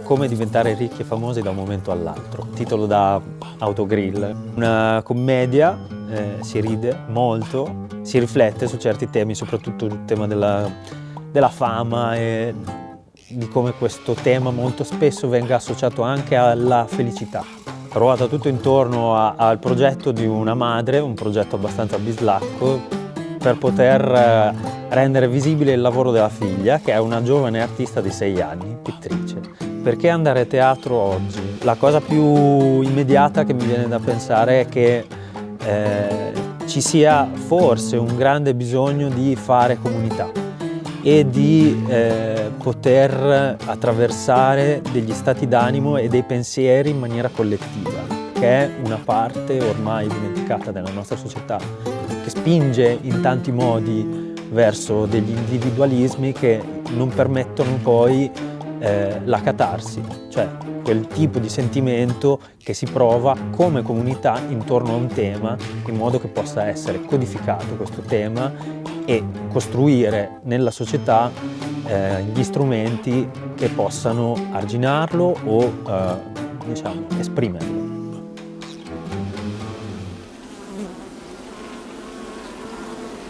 come diventare ricchi e famosi da un momento all'altro, titolo da Autogrill. Una commedia, si ride molto, si riflette su certi temi, soprattutto il tema della fama e di come questo tema molto spesso venga associato anche alla felicità. Ruota tutto intorno al progetto di una madre, un progetto abbastanza bislacco, per poter rendere visibile il lavoro della figlia, che è una giovane artista di 6 anni, pittrice. Perché andare a teatro oggi? La cosa più immediata che mi viene da pensare è che ci sia forse un grande bisogno di fare comunità e di poter attraversare degli stati d'animo e dei pensieri in maniera collettiva, che è una parte ormai dimenticata della nostra società, che spinge in tanti modi verso degli individualismi che non permettono poi la catarsi, cioè quel tipo di sentimento che si prova come comunità intorno a un tema, in modo che possa essere codificato questo tema e costruire nella società gli strumenti che possano arginarlo o esprimerlo.